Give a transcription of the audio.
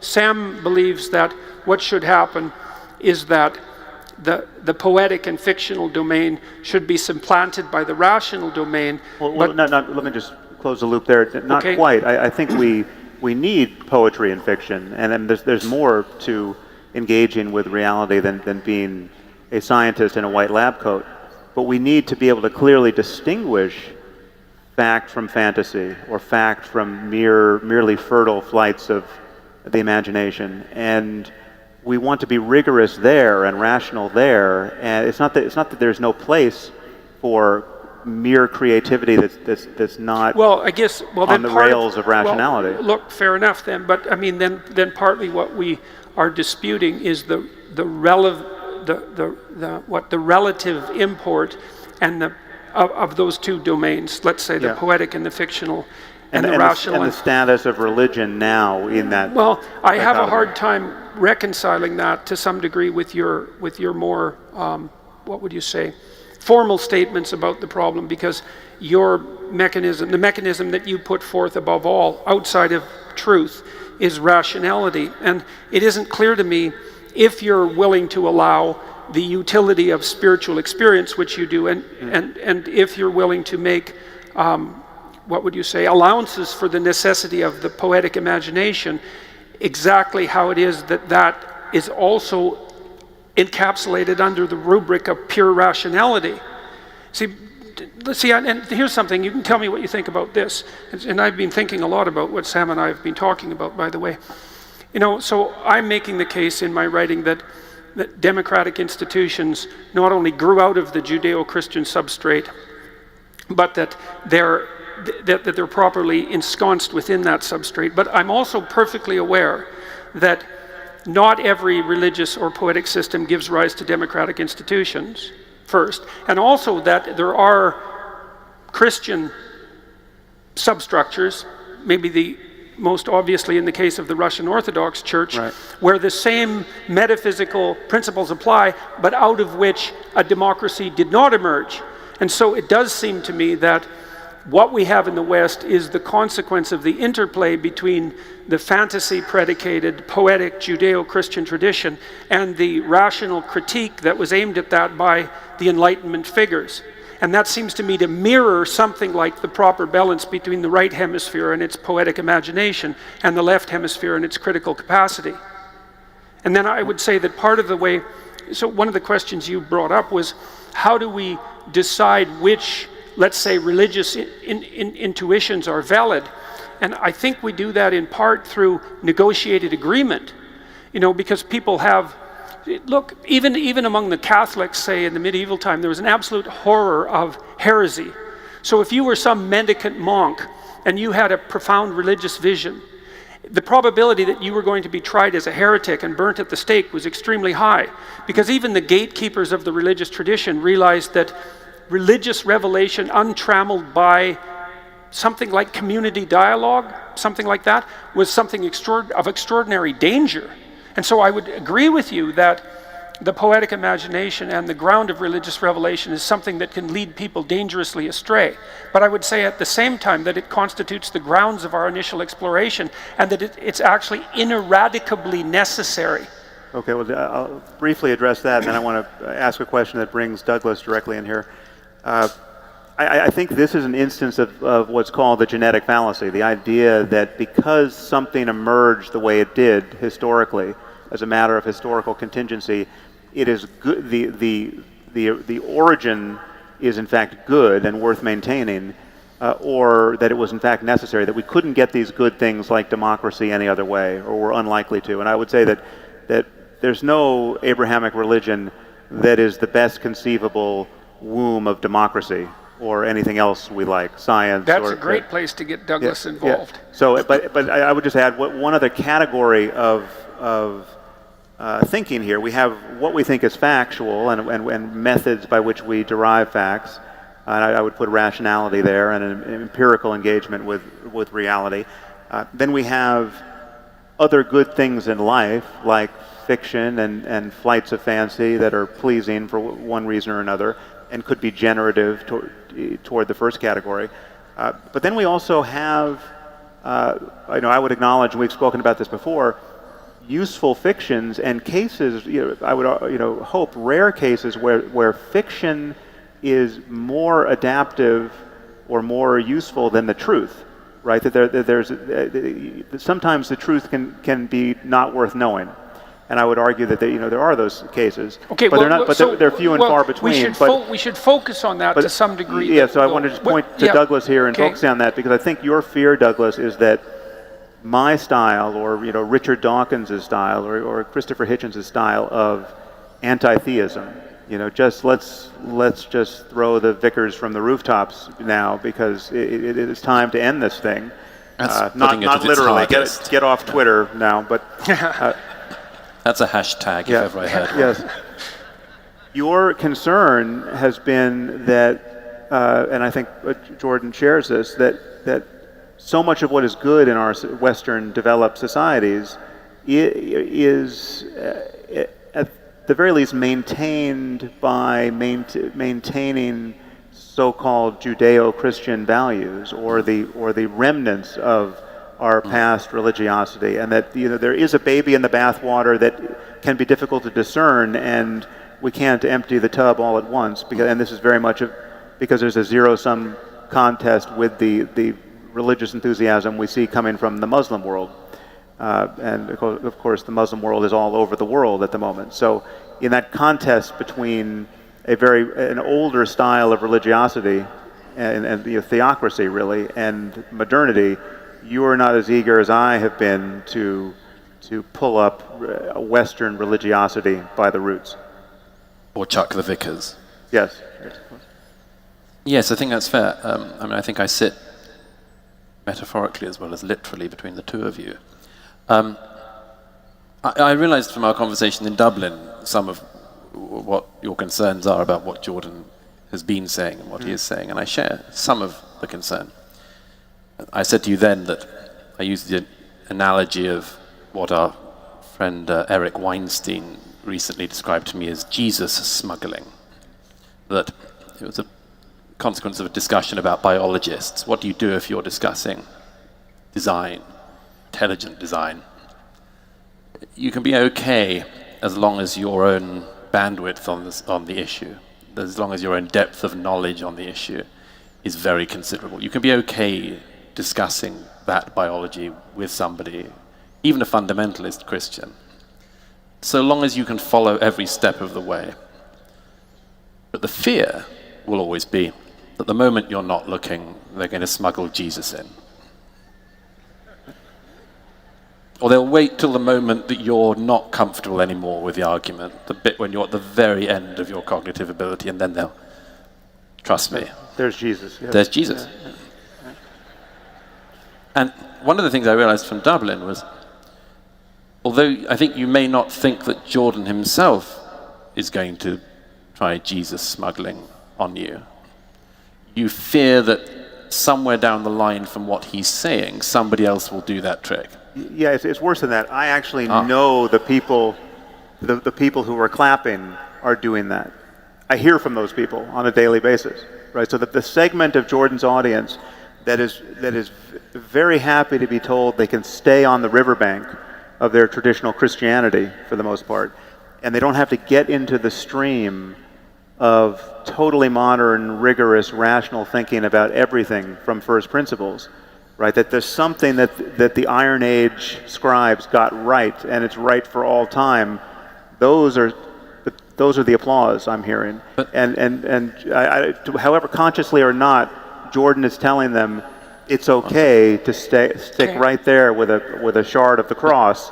Sam believes that what should happen is that the poetic and fictional domain should be supplanted by the rational domain. Well, let me just close the loop there. Not okay. Quite. I think we need poetry and fiction, and then there's more to engaging with reality than being a scientist in a white lab coat. But we need to be able to clearly distinguish fact from fantasy, or fact from merely fertile flights of the imagination. And we want to be rigorous there and rational there. And it's not that there's no place for mere creativity that's not on the rails of rationality. Well, look, fair enough then. But I mean, then partly what we are disputing is the relative import and of those two domains. Let's say the poetic and the fictional, and the rational, and the status of religion now in that. Well, I have a hard time reconciling that to some degree with your more what would you say, formal statements about the problem, because your mechanism, the mechanism that you put forth above all, outside of truth, is rationality. And it isn't clear to me if you're willing to allow the utility of spiritual experience, which you do, and if you're willing to make, what would you say, allowances for the necessity of the poetic imagination, exactly how it is that is also encapsulated under the rubric of pure rationality. See, and here's something, you can tell me what you think about this, and I've been thinking a lot about what Sam and I have been talking about, by the way. So I'm making the case in my writing that democratic institutions not only grew out of the Judeo-Christian substrate, but that they're properly ensconced within that substrate. But I'm also perfectly aware that not every religious or poetic system gives rise to democratic institutions, first, and also that there are Christian substructures, maybe the most obviously in the case of the Russian Orthodox Church, right, where the same metaphysical principles apply, but out of which a democracy did not emerge. And so it does seem to me that what we have in the West is the consequence of the interplay between the fantasy-predicated, poetic Judeo-Christian tradition and the rational critique that was aimed at that by the Enlightenment figures. And that seems to me to mirror something like the proper balance between the right hemisphere and its poetic imagination and the left hemisphere and its critical capacity. And then I would say that part of the way, so one of the questions you brought up was, how do we decide which, let's say, religious intuitions are valid? And I think we do that in part through negotiated agreement, because people have, look, even among the Catholics, say in the medieval time, there was an absolute horror of heresy. So if you were some mendicant monk and you had a profound religious vision, the probability that you were going to be tried as a heretic and burnt at the stake was extremely high, because even the gatekeepers of the religious tradition realized that religious revelation untrammeled by something like community dialogue, something like that, was something of extraordinary danger. And so I would agree with you that the poetic imagination and the ground of religious revelation is something that can lead people dangerously astray. But I would say at the same time that it constitutes the grounds of our initial exploration, and that it's actually ineradicably necessary. Okay, well, I'll briefly address that, and then I want to ask a question that brings Douglas directly in here. I think this is an instance of what's called the genetic fallacy, the idea that because something emerged the way it did historically, as a matter of historical contingency, it is good. The origin is in fact good and worth maintaining, or that it was in fact necessary, that we couldn't get these good things like democracy any other way, or we're unlikely to. And I would say that there's no Abrahamic religion that is the best conceivable womb of democracy or anything else we like, science. That's a great place to get Douglas involved. Yeah. So, but I would just add one other category of thinking here. We have what we think is factual and methods by which we derive facts. And I would put rationality there and an empirical engagement with reality. Then we have other good things in life, like fiction and flights of fancy that are pleasing for one reason or another, and could be generative toward the first category. But then we also have, I would acknowledge, and we've spoken about this before, useful fictions and cases, I would hope rare cases where fiction is more adaptive or more useful than the truth, right? That sometimes the truth can be not worth knowing, and I would argue that there are those cases, okay, but they're few and far between. We should focus on that to some degree. Yeah, so I wanted to just point to Douglas here and focus on that, because I think your fear, Douglas, is that my style, or Richard Dawkins' style, or Christopher Hitchens' style of anti-theism, just let's just throw the vicars from the rooftops now, because it is time to end this thing. Not literally. Get off Twitter now, but that's a hashtag if ever I heard one. Yes. Your concern has been that, and I think Jordan shares this, that so much of what is good in our Western developed societies is at the very least maintained by maintaining so-called Judeo-Christian values, or the remnants of our past religiosity, and that there is a baby in the bathwater that can be difficult to discern, and we can't empty the tub all at once, and this is very much because there's a zero-sum contest with the religious enthusiasm we see coming from the Muslim world. And of course the Muslim world is all over the world at the moment. So in that contest between an older style of religiosity and theocracy really, and modernity, you are not as eager as I have been to pull up Western religiosity by the roots. Or chuck the vicars. Yes. Yes, I think that's fair. I think I sit metaphorically as well as literally between the two of you. I realized from our conversation in Dublin some of what your concerns are about what Jordan has been saying and what he is saying, and I share some of the concern. I said to you then that I used the analogy of what our friend Eric Weinstein recently described to me as Jesus smuggling. That it was a consequence of a discussion about biologists. What do you do if you're discussing design, intelligent design? You can be okay as long as your own bandwidth on the issue, as long as your own depth of knowledge on the issue is very considerable. You can be okay discussing that biology with somebody, even a fundamentalist Christian, so long as you can follow every step of the way. But the fear will always be that the moment you're not looking, they're going to smuggle Jesus in. Or they'll wait till the moment that you're not comfortable anymore with the argument, the bit when you're at the very end of your cognitive ability, and then they'll, trust me. There's Jesus. Yes. There's Jesus. Yeah. And one of the things I realized from Dublin was, although I think you may not think that Jordan himself is going to try Jesus smuggling on you, you fear that somewhere down the line from what he's saying, somebody else will do that trick. Yeah, it's worse than that. I actually know the people who are clapping are doing that. I hear from those people on a daily basis, right? So that the segment of Jordan's audience that is very happy to be told they can stay on the riverbank of their traditional Christianity for the most part, and they don't have to get into the stream of totally modern, rigorous, rational thinking about everything from first principles. Right, that there's something that the Iron Age scribes got right, and it's right for all time. Those are the applause I'm hearing. And however consciously or not, Jordan is telling them it's okay to stick right there with a shard of the cross